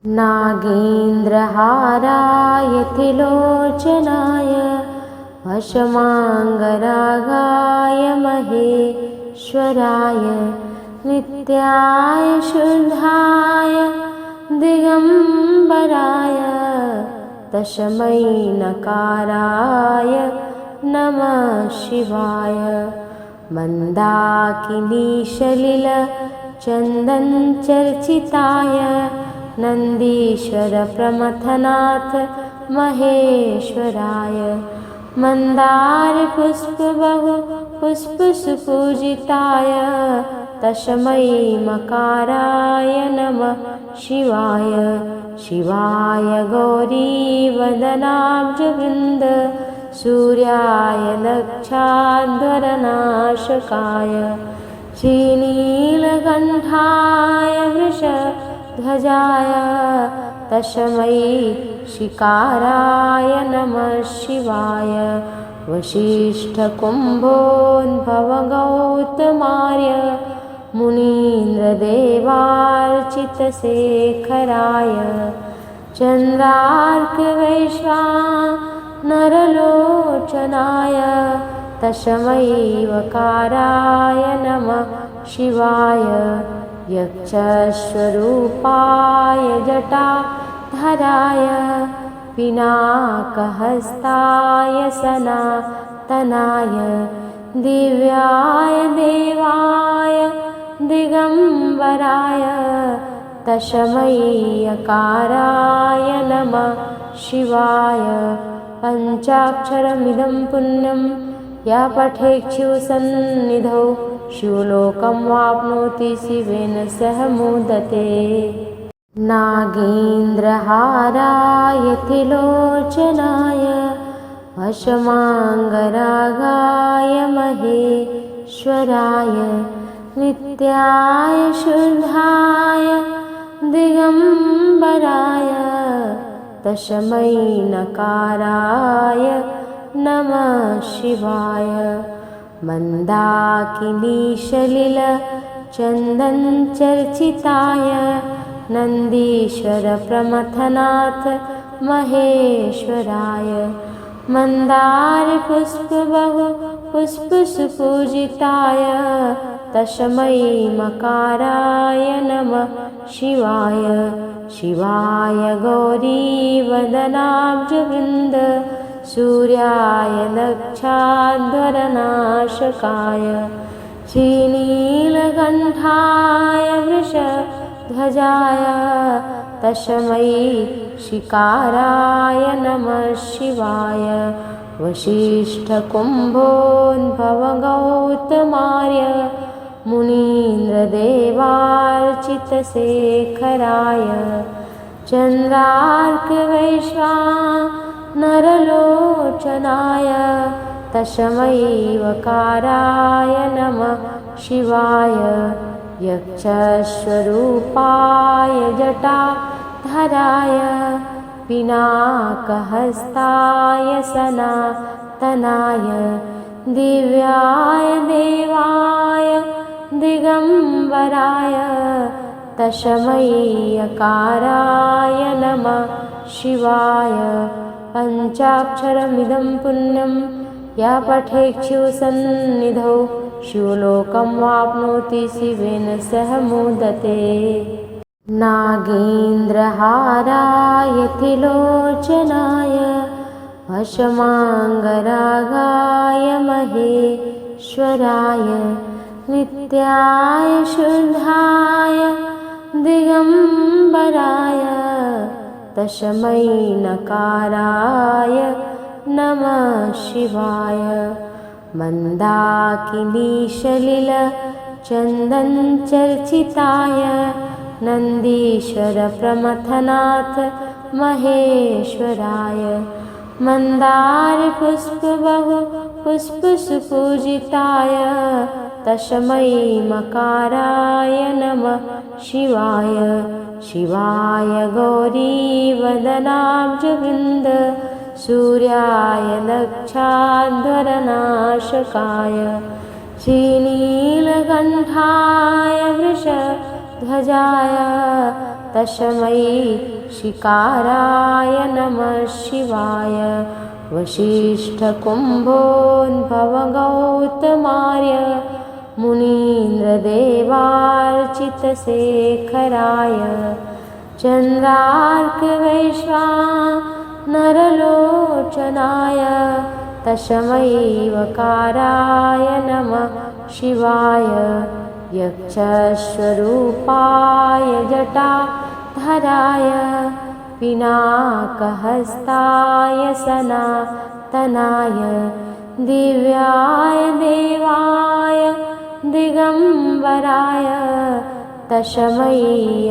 नागेन्द्रहाराय त्रिलोचनाय भस्माङ्गरागाय महेश्वराय नित्याय शुद्धाय दिगम्बराय तस्मै नकाराय नमः शिवाय। मन्दाकिनीशलिलचन्दनचर्चिताय नन्दीश्वरप्रमथनाथ महेश्वराय मन्दारपुष्पबहुपुष्पसुपूजिताय तस्मै मकाराय नमः शिवाय। शिवाय गौरीवदनाब्जवृन्द सूर्याय लक्षाध्वरनाशकाय श्रीनीलकण्ठाय वृषध्वजाय तस्मै शिकाराय नमः शिवाय। वसिष्ठकुम्भोद्भवगौतमार्य मुनीन्द्रदेवार्चितशेखराय चन्द्रार्कवैश्वानरलोचनाय तस्मै वकाराय नमः शिवाय। यक्षस्वरूपाय जटाधराय पिनाकहस्ताय सनातनाय दिव्याय देवाय दिगम्बराय तस्मै यकाराय नमः शिवाय। पञ्चाक्षरमिदं पुण्यं या पठेच्छिवसन्निधौ शिवलोकं वाप्नोति शिवेन सह मोदते। नागेन्द्रहाराय त्रिलोचनाय भस्माङ्गरागाय महेश्वराय नित्याय शुद्धाय दिगम्बराय तस्मै नकाराय नमः शिवाय। मन्दाकिनीशलिलचन्दनचर्चिताय नन्दीश्वरप्रमथनाथ महेश्वराय मन्दारपुष्पबहुपुष्पसुपूजिताय तस्मै मकाराय नमः शिवाय। शिवाय गौरीवदनाब्जवृन्द सूर्याय लक्षाध्वरनाशकाय श्रीनीलकण्ठाय वृषध्वजाय तस्मै शिकाराय नमः शिवाय। वसिष्ठकुम्भोद्भवगौतमार्य मुनीन्द्रदेवार्चितशेखराय चन्द्रार्कवैश्वानरलोचनाय तस्मै वकाराय नमः शिवाय। यक्षस्वरूपाय जटाधराय पिनाकहस्ताय सनातनाय दिव्याय देवाय दिगम्बराय तस्मै यकाराय नमः शिवाय। पञ्चाक्षरमिदं पुण्यं या पठेच्छिवसन्निधौ शिवलोकं वाप्नोति शिवेन सह मोदते। नागेन्द्रहाराय त्रिलोचनाय भस्माङ्गरागाय महेश्वराय नित्याय शुद्धाय दिगम्बराय तस्मै नकाराय नमः शिवाय। मन्दाकिनीशलिलचन्दनचर्चिताय नन्दीश्वरप्रमथनाथ महेश्वराय मन्दारपुष्पबहुपुष्पसुपूजिताय तस्मै मकाराय नमः शिवाय। शिवाय गौरीवदनाब्जवृन्द सूर्याय लक्षाध्वरनाशकाय श्रीनीलकण्ठाय वृषध्वजाय तस्मै शिकाराय नमः शिवाय वसिष्ठकुम्भोद्भवगौतमार्य मुनीन्द्रदेवार्चितशेखराय चन्द्रार्कवैश्वानरलोचनाय तस्मै वकाराय नमः शिवाय यक्षस्वरूपाय जटाधराय पिनाकहस्ताय सनातनाय दिव्याय देवाय दिगम्बराय तस्मै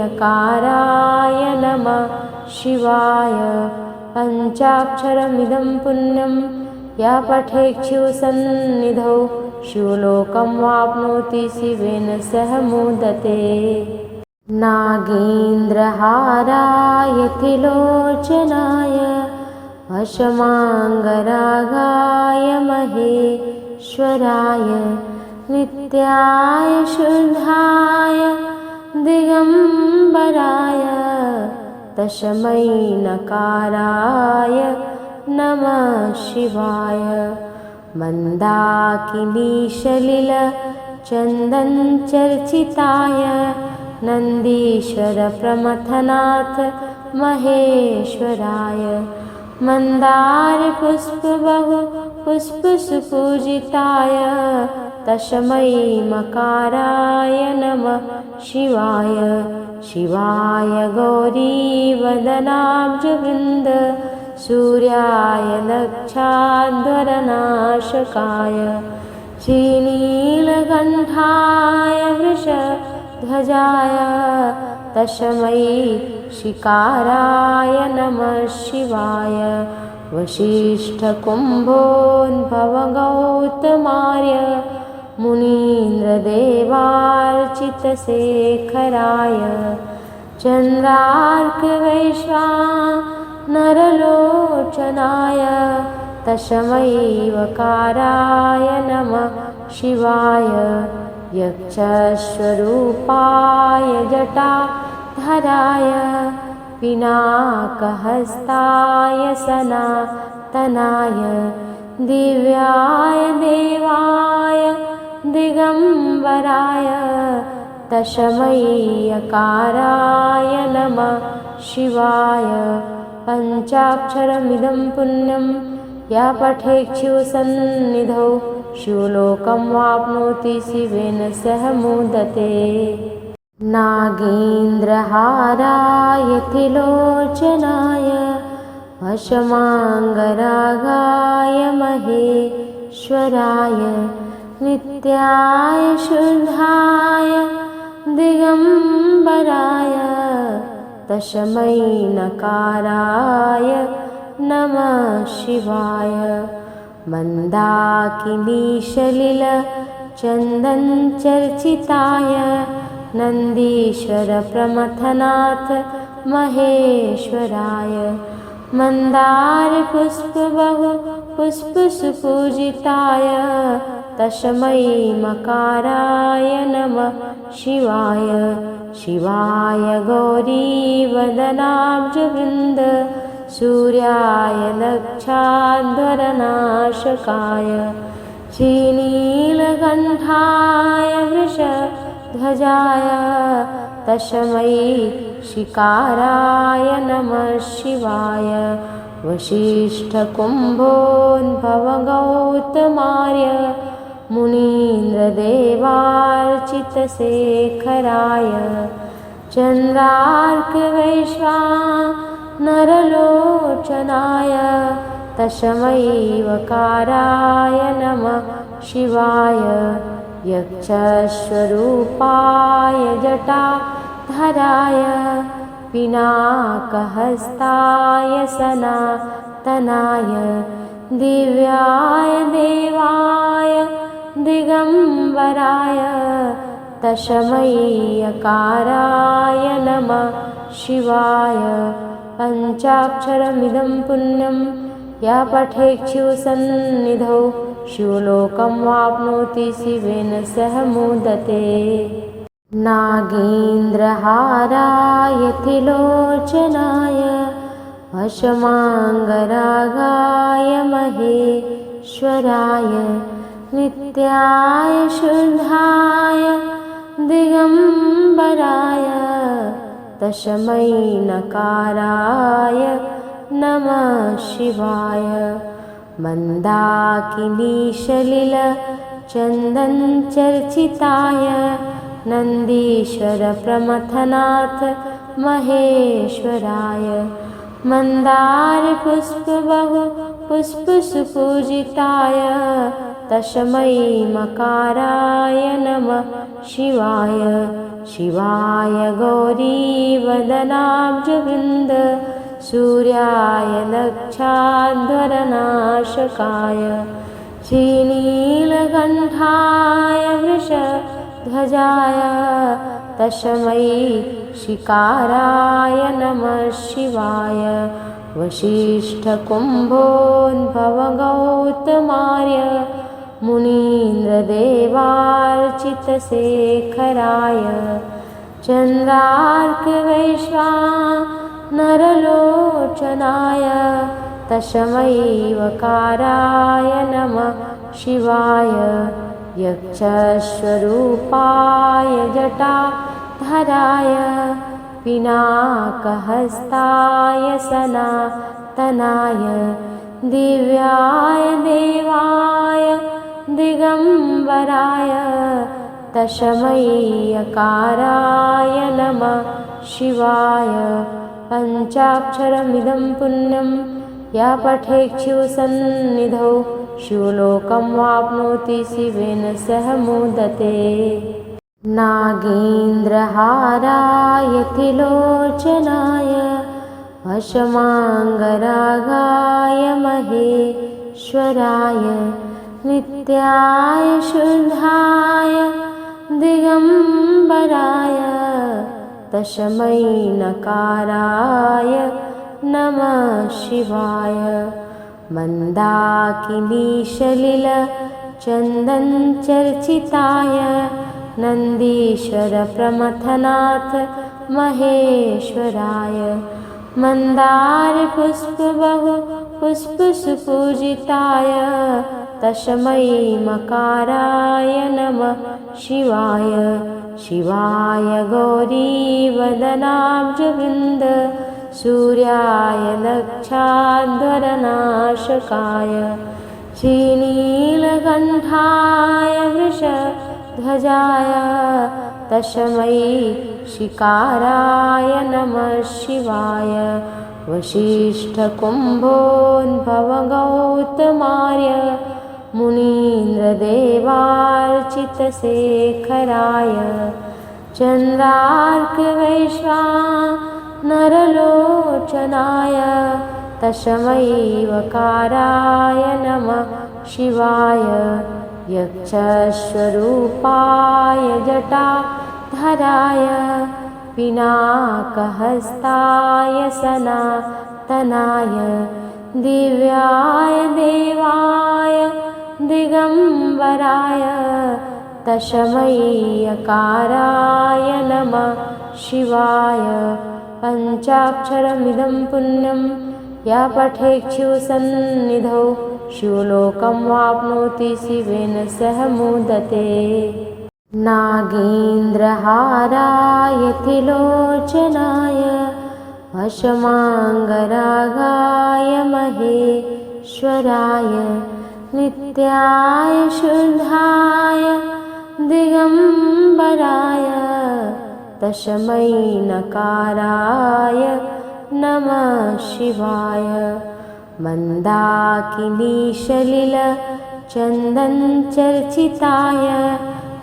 यकाराय नमः शिवाय पञ्चाक्षरमिदं पुण्यं या पठेच्छिवसन्निधौ शिवलोकं वाप्नोति शिवेन सह मोदते। नागेन्द्रहाराय त्रिलोचनाय भस्माङ्गरागाय महेश्वराय नित्याय शुद्धाय दिगम्बराय तस्मै नकाराय नमः शिवाय मन्दाकिनीशलिलचन्दनचर्चिताय नन्दीश्वरप्रमथनाथ महेश्वराय मन्दारपुष्पबहुपुष्पसुपूजिताय तस्मै मकाराय नमः शिवाय शिवाय गौरीवदनाब्जवृन्द सूर्याय नक्षाध्वरनाशकाय श्रीनीलकण्ठाय वृषध्वजाय तस्मै शिकाराय नमः शिवाय वसिष्ठकुम्भोद्भवगौतमार्य मुनीन्द्रदेवार्चितशेखराय चन्द्रार्कवैश्वानरलोचनाय तस्मै वकाराय नमः शिवाय यक्षस्वरूपाय जटाधराय पिनाकहस्ताय सनातनाय दिव्याय देवाय दिगम्बराय तस्मै यकाराय नमः शिवाय पञ्चाक्षरमिदं पुण्यं या पठेच्छिवसन्निधौ शिवलोकं वाप्नोति शिवेन सह मोदते। नागेन्द्रहाराय त्रिलोचनाय भस्माङ्गरागाय महेश्वराय नित्याय शुद्धाय दिगम्बराय तस्मै नकाराय नमः शिवाय मन्दाकिनीशलिलचन्दनचर्चिताय नन्दीश्वरप्रमथनाथ महेश्वराय मन्दारपुष्पबहुपुष्पसुपूजिताय तस्मै मकाराय नमः शिवाय शिवाय गौरीवदनाब्जवृन्द सूर्याय नक्षाध्वरनाशकाय श्रीनीलकण्ठाय वृषध्वजाय तस्मै शिकाराय नमः शिवाय वसिष्ठकुम्भोद्भवगौतमार्य मुनीन्द्रदेवार्चितशेखराय चन्द्रार्कवैश्वानरलोचनाय तस्मै वकाराय नमः शिवाय यक्षस्वरूपाय जटाधराय पिनाकहस्ताय सनातनाय दिव्याय देवाय दिगम्बराय तस्मै यकाराय नमः शिवाय पञ्चाक्षरमिदं पुण्यं या पठेच्छिवसन्निधौ शिवलोकं वाप्नोति शिवेन सह मोदते। नागेन्द्रहाराय त्रिलोचनाय भस्माङ्गरागाय महेश्वराय नित्याय शुद्धाय दिगम्बराय तस्मै नकाराय नमः शिवाय मन्दाकिनीशलिलचन्दनचर्चिताय नन्दीश्वरप्रमथनाथ महेश्वराय मन्दारपुष्पबहु पुष्पसुपूजिताय तस्मै मकाराय नमः शिवाय शिवाय गौरीवदनाब्जवृन्द सूर्याय लक्षाध्वरनाशकाय श्रीनीलकण्ठाय वृषध्वजाय तस्मै शिकाराय नमः शिवाय वसिष्ठकुम्भोद्भवगौतमार्य मुनीन्द्रदेवार्चितशेखराय चन्द्रार्कवैश्वानरलोचनाय तस्मै वकाराय नमः शिवाय यक्षस्वरूपाय जटाधराय पिनाकहस्ताय सनातनाय दिव्याय देवाय दिगम्बराय तस्मै यकाराय नमः शिवाय पञ्चाक्षरमिदं पुण्यं या पठेच्छिवसन्निधौ शिवलोकं वाप्नोति शिवेन सह मोदते। नागेन्द्रहाराय त्रिलोचनाय भस्माङ्गरागाय महेश्वराय नित्याय शुद्धाय दिगम्बराय तस्मै नकाराय नमः शिवाय मन्दाकिनीशलिलचन्दनचर्चिताय नन्दीश्वरप्रमथनाथ महेश्वराय मन्दारपुष्पबहु पुष्पसुपूजिताय तस्मै मकाराय नमः शिवाय शिवाय गौरीवदनाब्जवृन्द सूर्याय लक्षाध्वरनाशकाय श्रीनीलकण्ठाय वृषध्वजाय तस्मै शिकाराय नमः शिवाय वसिष्ठकुम्भोद्भवगौतमार्य मुनीन्द्रदेवार्चितशेखराय चन्द्रार्कवैश्वानरलोचनाय तस्मै वकाराय नमः शिवाय यक्षस्वरूपाय जटाधराय पिनाकहस्ताय सनातनाय दिव्याय देवाय दिगम्बराय तस्मै यकाराय नमः शिवाय पञ्चाक्षरमिदं पुण्यं या पठेच्छिवसन्निधौ शिवलोकं वाप्नोति शिवेन सह मोदते। नागेन्द्रहाराय त्रिलोचनाय भस्माङ्गरागाय महेश्वराय नित्याय शुद्धाय दिगम्बराय तस्मै नकाराय नमः शिवाय मन्दाकिनीशलिलचन्दनचर्चिताय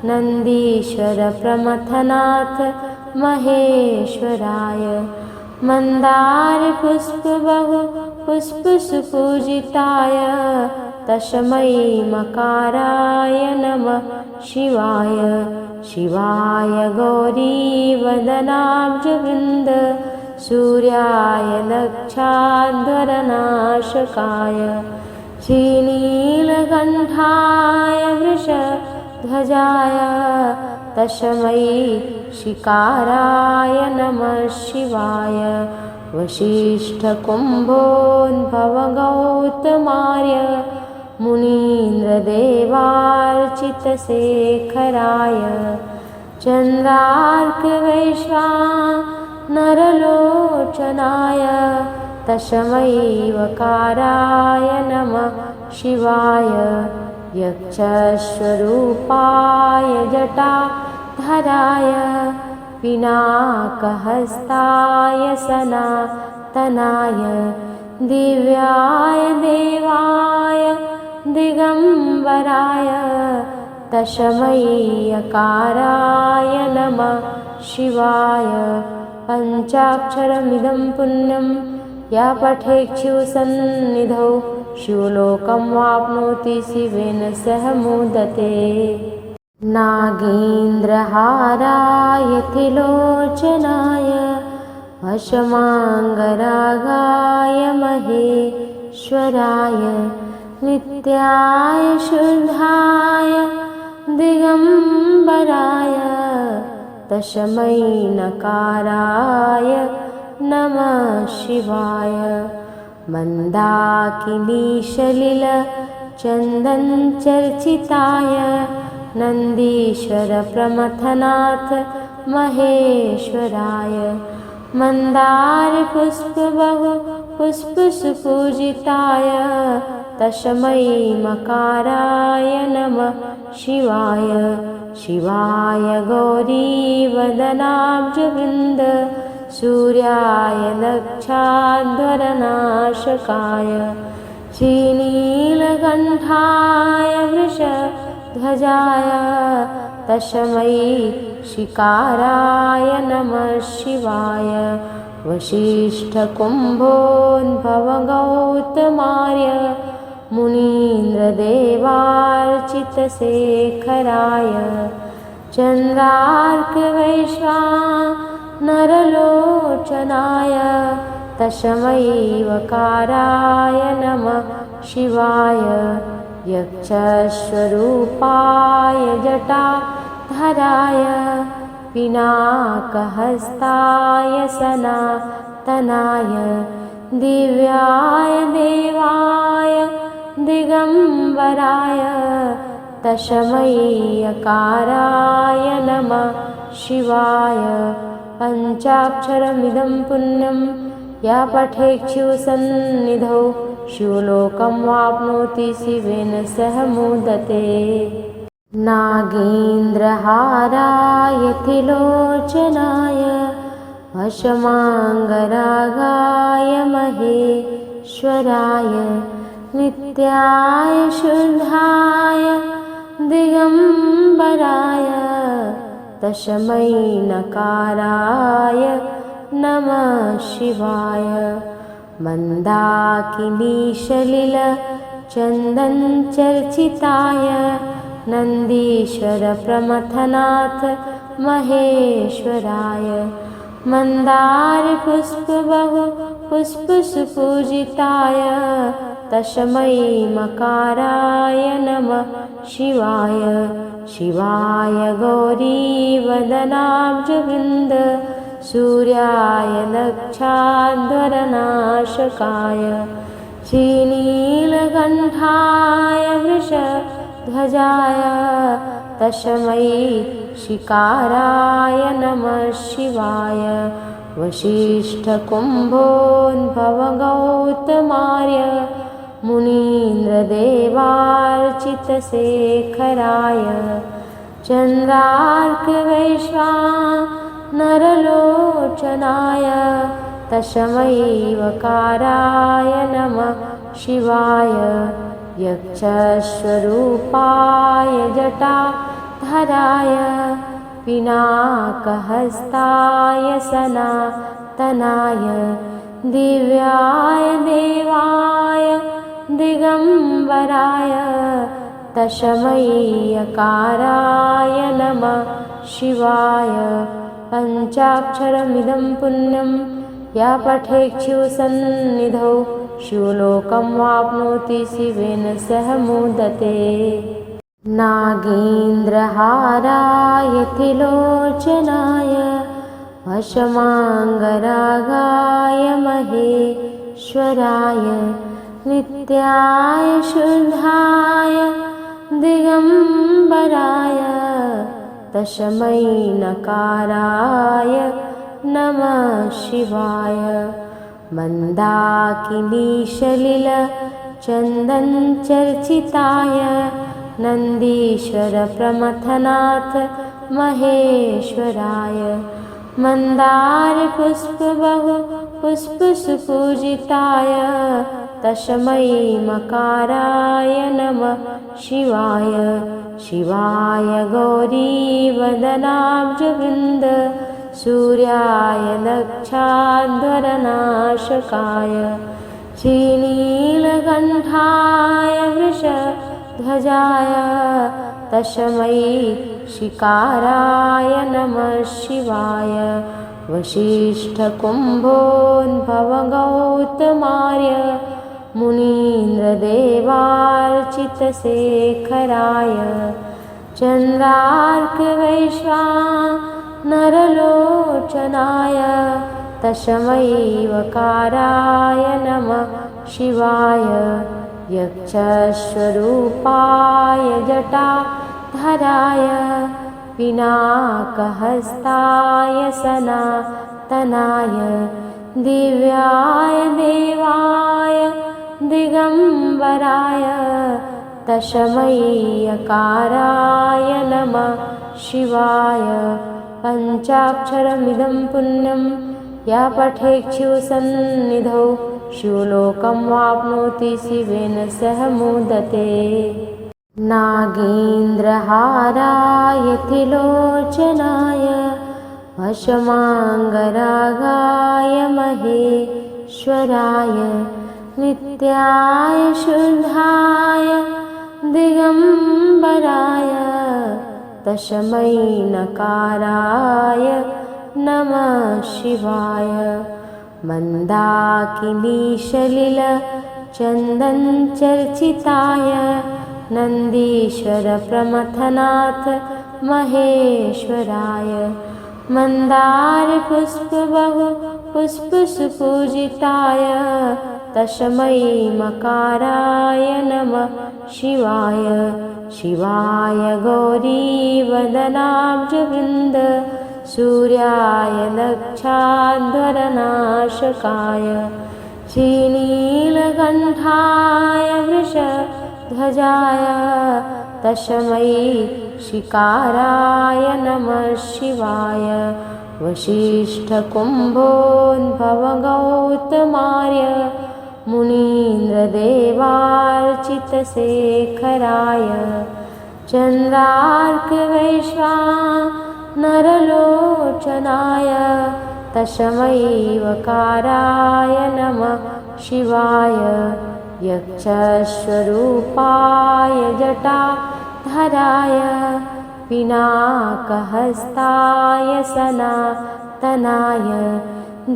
नन्दीश्वरप्रमथनाथ महेश्वराय मन्दारपुष्पबहु पुष्पसुपूजिताय तस्मै मकाराय नमः शिवाय शिवाय गौरीवदनाब्जवृन्द सूर्याय लक्षाध्वरनाशकाय श्रीनीलकण्ठाय वृषध्वजाय तस्मै शिकाराय नमः शिवाय वसिष्ठकुम्भोद्भवगौतमार्य मुनीन्द्रदेवार्चितशेखराय चन्द्रार्कवैश्वानरलोचनाय तस्मै वकाराय नमः शिवाय यक्षस्वरूपाय जटाधराय पिनाकहस्ताय सनातनाय दिव्याय देवाय दिगम्बराय तस्मै यकाराय नमः शिवाय पञ्चाक्षरमिदं पुण्यं या पठेच्छिवसन्निधौ शिवलोकं वाप्नोति शिवेन सह मोदते। नागेन्द्रहाराय त्रिलोचनाय भस्माङ्गरागाय महेश्वराय नित्याय शुद्धाय दिगम्बराय तस्मै नकाराय नमः शिवाय मन्दाकिनीशलिलचन्दनचर्चिताय नन्दीश्वरप्रमथनाथ महेश्वराय मन्दारपुष्पबहुपुष्पसुपूजिताय तस्मै मकाराय नमः शिवाय शिवाय गौरीवदनाब्जवृन्द सूर्याय लक्षाध्वरनाशकाय श्रीनीलकण्ठाय वृषध्वजाय तस्मै शिकाराय नमः शिवाय वसिष्ठकुम्भोद्भवगौतमार्य मुनीन्द्रदेवार्चितशेखराय चन्द्रार्कवैश्वानरलोचनाय तस्मै वकाराय नमः शिवाय यक्षस्वरूपाय जटाधराय पिनाकहस्ताय सनातनाय दिव्याय देवाय दिगम्बराय तस्मै यकाराय नमः शिवाय पञ्चाक्षरमिदं पुण्यं या पठेच्छिवसन्निधौ शिवलोकं वाप्नोति शिवेन सह मोदते। नागेन्द्रहाराय त्रिलोचनाय भस्माङ्गरागाय महेश्वराय नित्याय शुद्धाय दिगम्बराय तस्मै नकाराय नमः शिवाय मन्दाकिनीशलिलचन्दनचर्चिताय नन्दीश्वरप्रमथनाथ महेश्वराय मन्दारपुष्पबहुपुष्पसुपूजिताय तस्मै मकाराय नमः शिवाय शिवाय गौरीवदनाब्जवृन्द सूर्याय लक्षाध्वरनाशकाय श्रीनीलकण्ठाय वृषध्वजाय तस्मै शिकाराय नमः शिवाय वसिष्ठकुम्भोद्भवगौतमार्य मुनीन्द्रदेवार्चितशेखराय चन्द्रार्कवैश्वानरलोचनाय तस्मै वकाराय नमः शिवाय यक्षस्वरूपाय जटाधराय पिनाकहस्ताय सनातनाय दिव्याय देवाय दिगम्बराय तस्मै यकाराय नमः शिवाय पञ्चाक्षरमिदं पुण्यं या पठेच्छिवसन्निधौ शिवलोकं वाप्नोति शिवेन सह मोदते। नागेन्द्रहाराय त्रिलोचनाय भस्माङ्गरागाय महेश्वराय नित्याय शुद्धाय दिगम्बराय तस्मै नकाराय नमः शिवाय मन्दाकिनीशलिलचन्दनचर्चिताय नन्दीश्वरप्रमथनाथ महेश्वराय मन्दारपुष्पबहु पुष्पसुपूजिताय तस्मै मकाराय नमः शिवाय शिवाय गौरीवदनाब्जवृन्द सूर्याय लक्षाध्वरनाशकाय श्रीनीलकण्ठाय वृषध्वजाय तस्मै शिकाराय नमः शिवाय वसिष्ठकुम्भोद्भवगौतमार्य मुनीन्द्रदेवार्चितशेखराय चन्द्रार्कवैश्वानरलोचनाय तस्मै वकाराय नमः शिवाय यक्षस्वरूपाय जटाधराय पिनाकहस्ताय सनातनाय दिव्याय देवाय दिगम्बराय तस्मै यकाराय नमः शिवाय पञ्चाक्षरमिदं पुण्यं या पठेच्छिवसन्निधौ शिवलोकं वाप्नोति शिवेन सह मोदते। नागेन्द्रहाराय त्रिलोचनाय भस्माङ्गरागाय महेश्वराय नित्याय शुद्धाय दिगम्बराय तस्मै नकाराय नमः शिवाय मन्दाकिनीशलिलचन्दनचर्चिताय नन्दीश्वरप्रमथनाथ महेश्वराय मन्दारपुष्पबहु पुष्पसुपूजिताय तस्मै मकाराय नमः शिवाय शिवाय गौरीवदनाब्जवृन्द सूर्याय लक्षाध्वरनाशकाय श्रीनीलकण्ठाय वृषध्वजाय तस्मै शिकाराय नमः शिवाय वसिष्ठकुम्भोद्भवगौतमार्य मुनीन्द्रदेवार्चितशेखराय चन्द्रार्कवैश्वानरलोचनाय तस्मै वकाराय नमः शिवाय यक्षस्वरूपाय जटाधराय पिनाकहस्ताय सनातनाय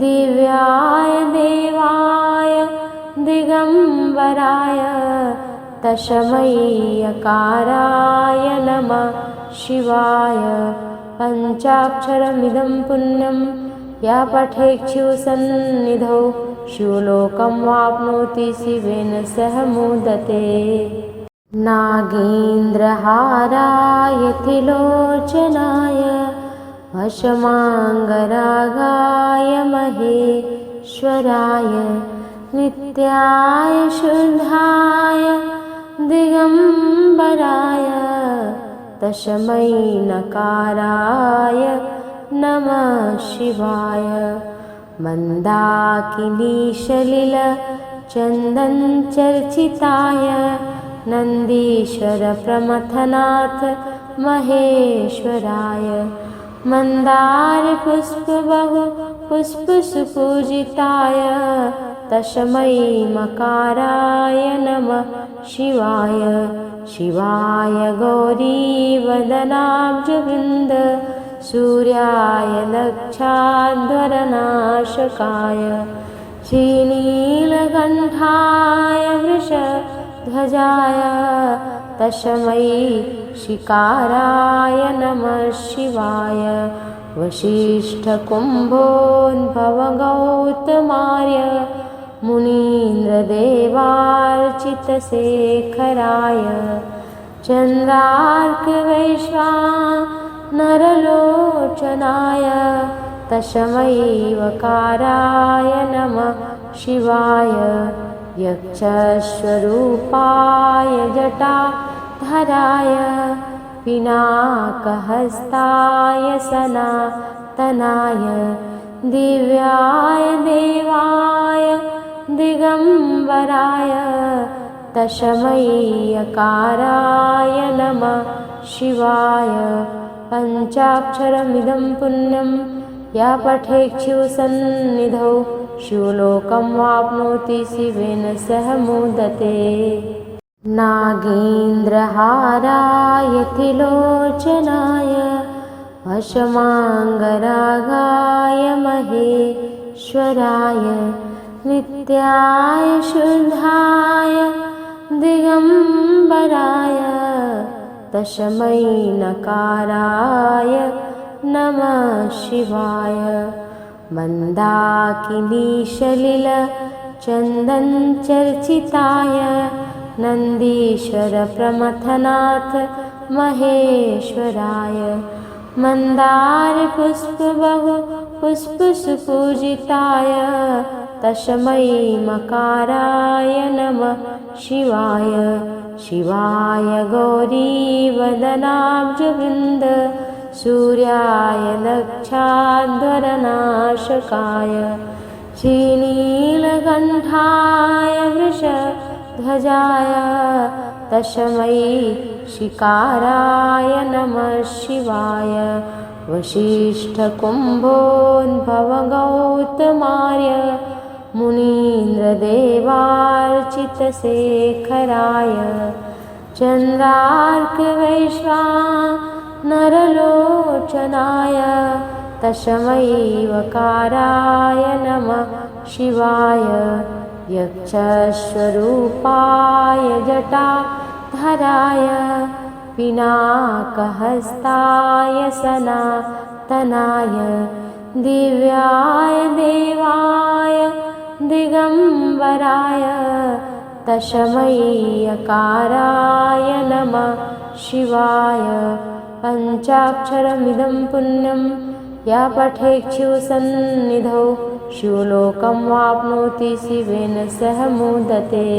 दिव्याय देवाय दिगम्बराय तस्मै यकाराय नमः शिवाय पञ्चाक्षरमिदं पुण्यं या पठेच्छिवसन्निधौ शिवलोकं वाप्नोति शिवेन सह मोदते। नागेन्द्रहाराय त्रिलोचनाय भस्माङ्गरागाय महेश्वराय नित्याय शुद्धाय दिगम्बराय तस्मै नकाराय नमः शिवाय मन्दाकिनीशलिलचन्दनचर्चिताय नन्दीश्वरप्रमथनाथ महेश्वराय मन्दारपुष्पबहु पुष्पसुपूजिताय तस्मै मकाराय नमः शिवाय शिवाय गौरीवदनाब्जवृन्द सूर्याय लक्षाध्वरनाशकाय श्रीनीलकण्ठाय वृषध्वजाय तस्मै शिकाराय नमः शिवाय वसिष्ठकुम्भोद्भवगौतमार्य मुनीन्द्रदेवार्चितशेखराय चन्द्रार्कवैश्वानरलोचनाय तस्मै वकाराय नमः शिवाय यक्षस्वरूपाय जटाधराय पिनाकहस्ताय सनातनाय दिव्याय देवाय दिगम्बराय तस्मै यकाराय नमः शिवाय पञ्चाक्षरमिदं पुण्यं या पठेच्छिवसन्निधौ शिवलोकं वाप्नोति शिवेन सह मोदते। नागेन्द्रहाराय त्रिलोचनाय भस्माङ्गरागाय महेश्वराय नित्याय शुद्धाय दिगम्बराय तस्मै नकाराय नमः शिवाय मन्दाकिनीशलिलचन्दनचर्चिताय नन्दीश्वरप्रमथनाथ महेश्वराय मन्दारपुष्पबहुपुष्पसुपूजिताय तस्मै मकाराय नमः शिवाय शिवाय गौरीवदनाब्जवृन्द सूर्याय लक्षाध्वरनाशकाय श्रीनीलकण्ठाय वृषध्वजाय तस्मै शिकाराय नमः शिवाय वसिष्ठकुम्भोद्भवगौतमार्य मुनीन्द्रदेवार्चितशेखराय चन्द्रार्कवैश्वानरलोचनाय तस्मै वकाराय नमः शिवाय यक्षस्वरूपाय जटाधराय पिनाकहस्ताय सनातनाय दिव्याय देवाय दिगम्बराय तस्मै यकाराय नमः शिवाय पञ्चाक्षरमिदं पुण्यं या पठेच्छिवसन्निधौ शिवलोकं वाप्नोति शिवेन सह मोदते।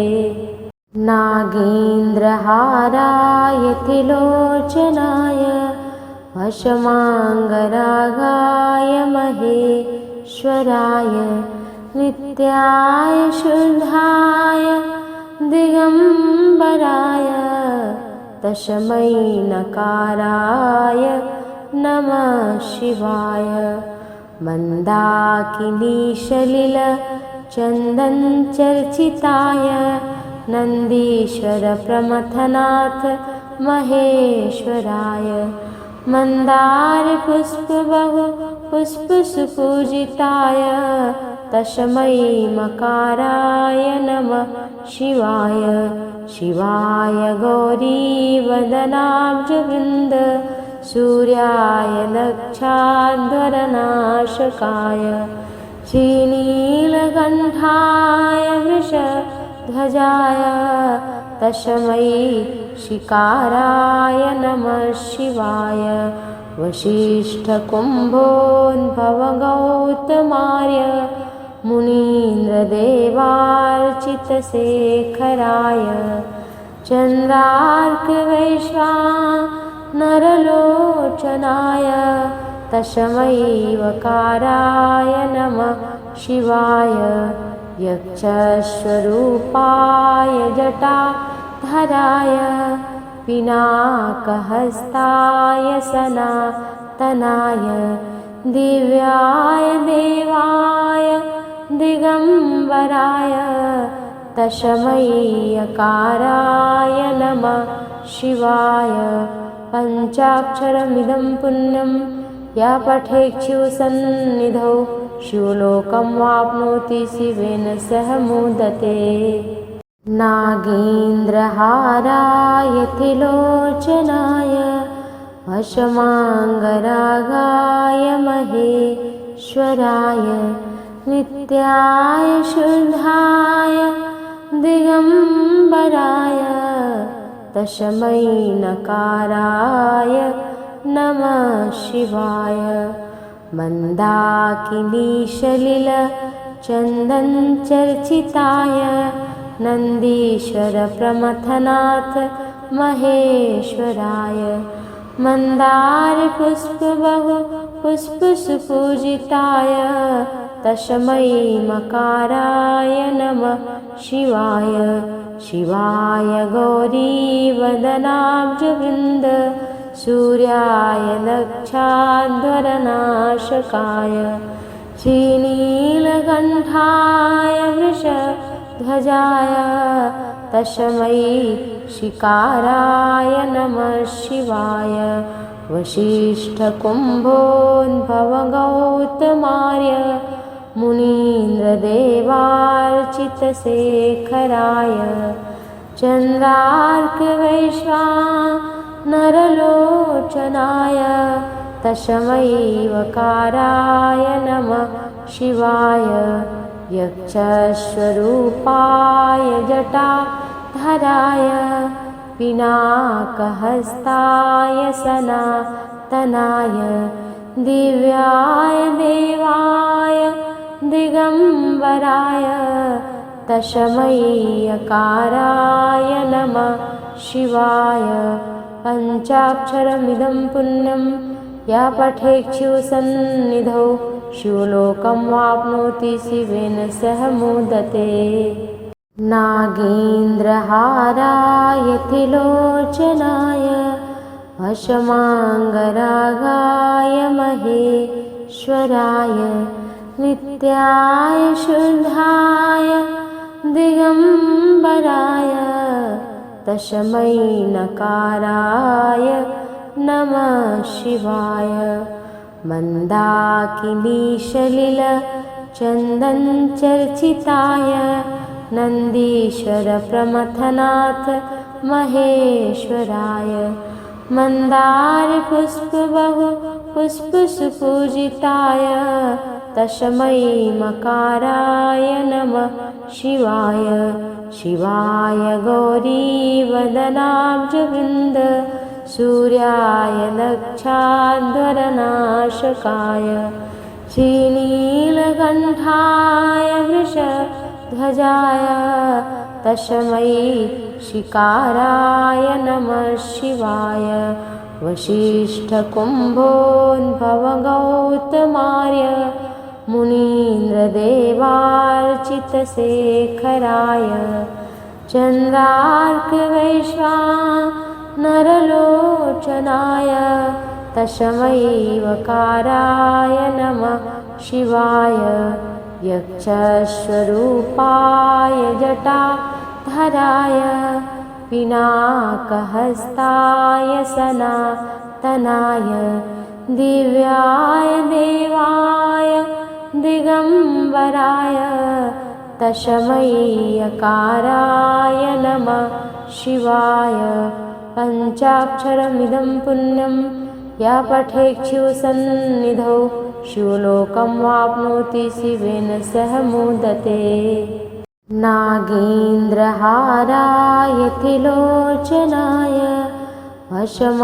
नागेन्द्रहाराय त्रिलोचनाय भस्माङ्गरागाय महेश्वराय नित्याय शुद्धाय दिगम्बराय तस्मै नकाराय नमः शिवाय मन्दाकिनीशलिलचन्दनचर्चिताय नन्दीश्वरप्रमथनाथ महेश्वराय मन्दारपुष्पबहुपुष्पसुपूजिताय तस्मै मकाराय नमः शिवाय शिवाय गौरीवदनाब्जवृन्द सूर्याय लक्षाध्वरनाशकाय श्रीनीलकण्ठाय वृषध्वजाय तस्मै शिकाराय नमः शिवाय वसिष्ठकुम्भोद्भवगौतमार्य मुनीन्द्रदेवार्चितशेखराय चन्द्रार्कवैश्वानरलोचनाय तस्मै वकाराय नमः शिवाय यक्षस्वरूपाय जटाधराय पिनाकहस्ताय सनातनाय दिव्याय देवाय दिगम्बराय तस्मै यकाराय नमः शिवाय पञ्चाक्षरमिदं पुण्यं या पठेच्छिवसन्निधौ शिवलोकं वाप्नोति शिवेन सह मोदते। नागेन्द्रहाराय त्रिलोचनाय वशमाङ्गरागाय महेश्वराय नित्याय शुद्धाय दिगम्बराय तस्मै नकाराय नमः शिवाय मन्दाकिनीशलिलचन्दनचर्चिताय नन्दीश्वरप्रमथनाथ महेश्वराय मन्दारपुष्पबहु पुष्पसुपूजिताय तस्मै मकाराय नमः शिवाय शिवाय गौरीवदनाब्जवृन्द सूर्याय लक्षाध्वरनाशकाय श्रीनीलकण्ठाय वृषध्वजाय तस्मै शिकाराय नमः शिवाय वसिष्ठकुम्भोद्भवगौतमार्य मुनीन्द्रदेवार्चितशेखराय चन्द्रार्कवैश्वानरलोचनाय तस्मै वकाराय नमः शिवाय यक्षस्वरूपाय जटाधराय पिनाकहस्ताय सनातनाय दिव्याय देवाय दिगम्बराय तस्मै यकाराय नमः शिवाय पञ्चाक्षरमिदं पुण्यं या पठेच्छुसन्निधौ शिवलोकं वाप्नोति शिवेन सह मोदते। नागेन्द्रहाराय त्रिलोचनाय वशमाङ्गरागाय महेश्वराय नित्याय शुद्धाय दिगम्बराय तस्मै नकाराय नमः शिवाय मन्दाकिनीशलिलचन्दनचर्चिताय नन्दीश्वरप्रमथनाथ महेश्वराय मन्दारपुष्पबहु पुष्पसुपूजिताय तस्मै मकाराय नमः शिवाय शिवाय गौरीवदनाब्जवृन्द सूर्याय लक्षाध्वरनाशकाय श्रीनीलकण्ठाय वृषध्वजाय तस्मै शिकाराय नमः शिवाय वसिष्ठकुम्भोद्भवगौतमार्य मुनीन्द्रदेवार्चितशेखराय चन्द्रार्कवैश्वानरलोचनाय तस्मै वकाराय नमः शिवाय यक्षस्वरूपाय जटाधराय पिनाकहस्ताय सनातनाय दिव्याय देवाय दिगम्बराय तस्मै यकाराय नमः शिवाय पञ्चाक्षरमिदं पुण्यं या पठेच्छुसन्निधौ शिवलोकं वाप्नोति शिवेन सह मोदते। नागेन्द्रहाराय त्रिलोचनाय वशमाङ्गरागाय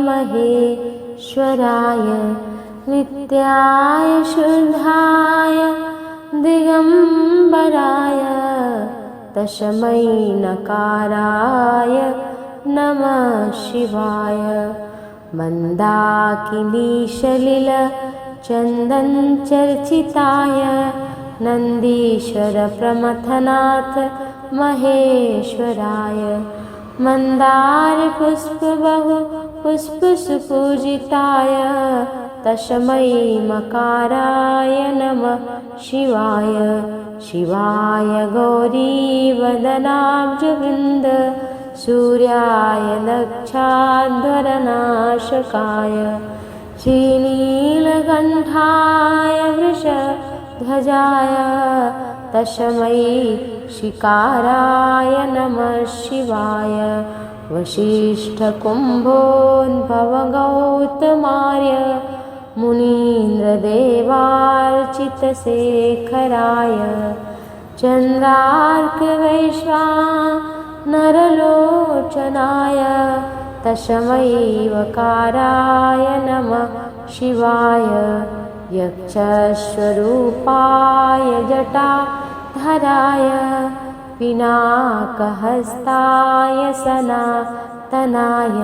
महेश्वराय नित्याय शुद्धाय दिगम्बराय तस्मै नकाराय नमः शिवाय मन्दाकिनीशलिलचन्दनचर्चिताय नन्दीश्वरप्रमथनाथ महेश्वराय मन्दारपुष्पबहु पुष्पसुपूजिताय तस्मै मकाराय नमः शिवाय शिवाय गौरीवदनाब्जवृन्द सूर्याय लक्षाध्वरनाशकाय श्रीनीलकण्ठाय वृषध्वजाय ध्वजाय तस्मै शिकाराय नमः शिवाय वसिष्ठकुम्भोद्भवगौतमार्य मुनीन्द्रदेवार्चितशेखराय चन्द्रार्कवैश्वानरलोचनाय तस्मै वकाराय नमः शिवाय यक्षस्वरूपाय जटाधराय पिनाकहस्ताय सनातनाय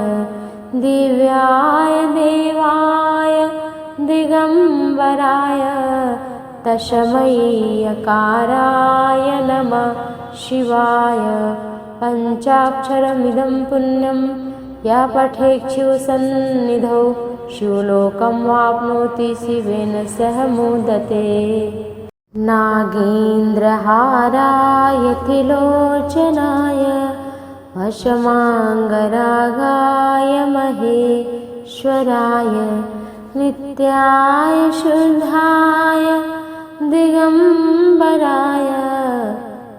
दिव्याय देवाय दिगम्बराय तस्मै यकाराय नमः शिवाय पञ्चाक्षरमिदं पुण्यं या पठेच्छिवसन्निधौ शिवलोकं वाप्नोति शिवेन सह मोदते। नागेन्द्रहाराय त्रिलोचनाय भस्माङ्गरागाय महेश्वराय नित्याय शुद्धाय दिगम्बराय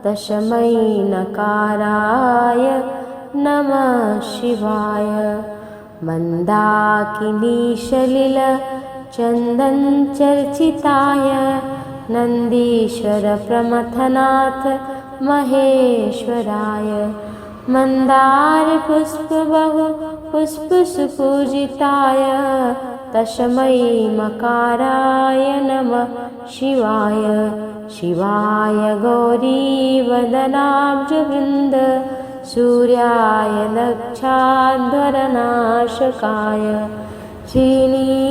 तस्मै नकाराय नमः शिवाय मन्दाकिनीशलिलचन्दनचर्चिताय नन्दीश्वरप्रमथनाथ महेश्वराय मन्दारपुष्पबहुपुष्पसुपूजिताय तस्मै मकाराय नमः शिवाय शिवाय गौरीवदनाब्जवृन्द सूर्याय लक्षाध्वरनाशकाय श्रीनीलकण्ठाय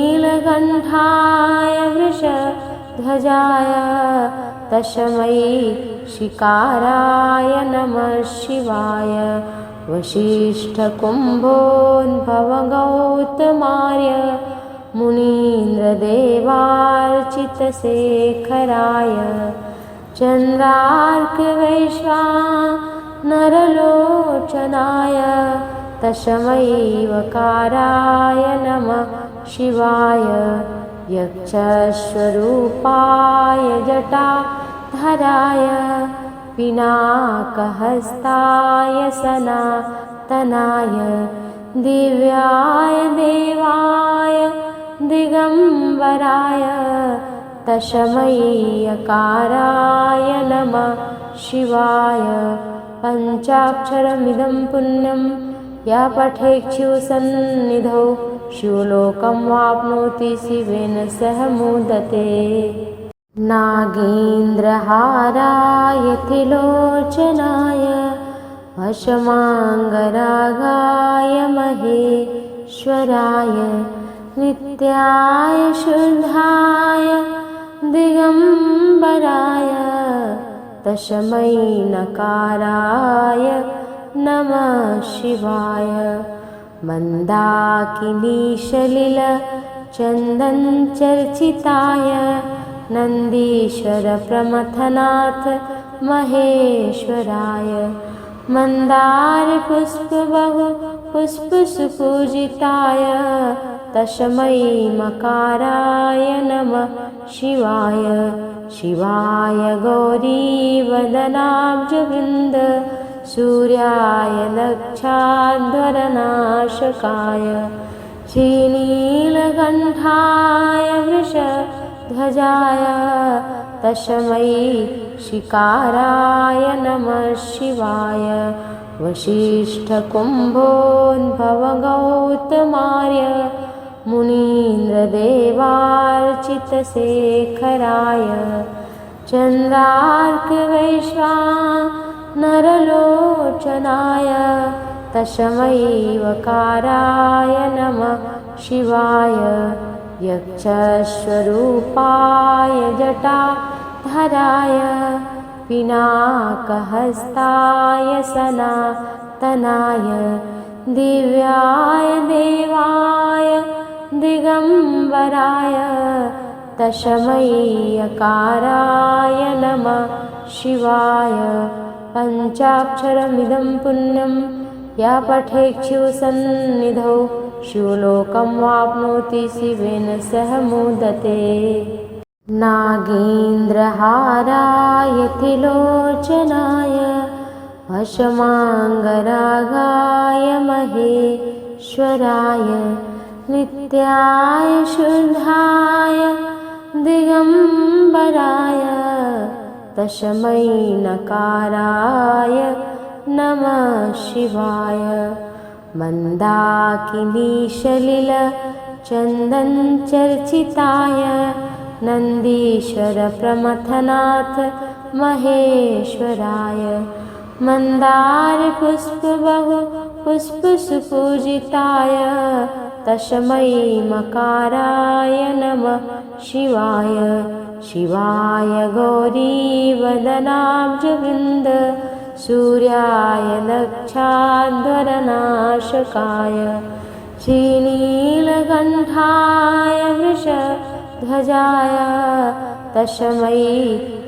वृषध्वजाय तस्मै शिकाराय नमः शिवाय वसिष्ठकुम्भोद्भवगौतमार्य मुनीन्द्रदेवार्चितशेखराय चन्द्रार्कवैश्वानरलोचनाय तस्मै वकाराय नमः शिवाय यक्षस्वरूपाय जटाधराय पिनाकहस्ताय सनातनाय दिव्याय देवाय दिगम्बराय तस्मै यकाराय नमः शिवाय पञ्चाक्षरमिदं पुण्यं या पठेच्छिवसन्निधौ शिवलोकं वाप्नोति शिवेन सह मोदते। नागेन्द्रहाराय त्रिलोचनाय भस्माङ्गरागाय महेश्वराय नित्याय शुद्धाय दिगम्बराय तस्मै नकाराय नमः शिवाय मन्दाकिनीशलिलचन्दनचर्चिताय नन्दीश्वरप्रमथनाथ महेश्वराय मन्दारपुष्पबहुपुष्पसुपूजिताय तस्मै मकाराय नमः शिवाय शिवाय गौरीवदनाब्जवृन्द सूर्याय लक्षाध्वरनाशकाय श्रीनीलकण्ठाय वृषध्वजाय तस्मै शिकाराय नमः शिवाय वसिष्ठकुम्भोद्भवगौतमार्य मुनीन्द्रदेवार्चितशेखराय चन्द्रार्कवैश्वानरलोचनाय तस्मै वकाराय नमः शिवाय यक्षस्वरूपाय जटाधराय पिनाकहस्ताय सनातनाय दिव्याय देवाय दिगम्बराय तस्मै यकाराय नमः शिवाय पञ्चाक्षरमिदं पुण्यं या पठेच्छिवसन्निधौ शिवलोकं वाप्नोति शिवेन सह मोदते। नागेन्द्रहाराय त्रिलोचनाय भस्माङ्गरागाय महेश्वराय नित्याय शुद्धाय दिगम्बराय तस्मै नकाराय नमः शिवाय मन्दाकिनीशलिलचन्दनचर्चिताय नन्दीश्वरप्रमथनाथ महेश्वराय मन्दारपुष्पबहु पुष्पसुपूजिताय तस्मै मकाराय नमः शिवाय शिवाय गौरीवदनाब्जवृन्द सूर्याय दक्षाध्वरनाशकाय श्रीनीलकण्ठाय वृषध्वजाय तस्मै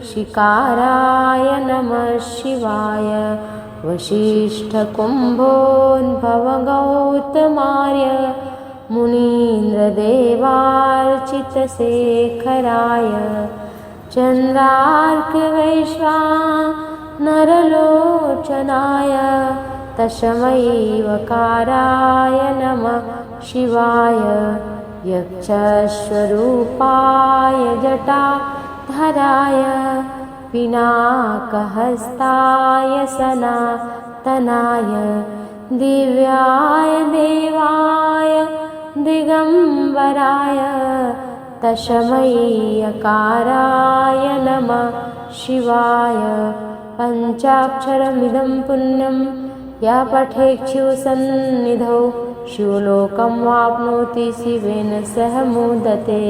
शिकाराय नमः शिवाय वसिष्ठकुम्भोद्भवगौतमार्य मुनीन्द्रदेवार्चितशेखराय चन्द्रार्कवैश्वानरलोचनाय तस्मै वकाराय नमः शिवाय यक्षस्वरूपाय जटाधराय पिनाकहस्ताय सनातनाय दिव्याय देवाय दिगम्बराय तस्मै यकाराय नमः शिवाय पञ्चाक्षरमिदं पुण्यं या पठेच्छिवसन्निधौ शिवलोकं वाप्नोति शिवेन सह मोदते।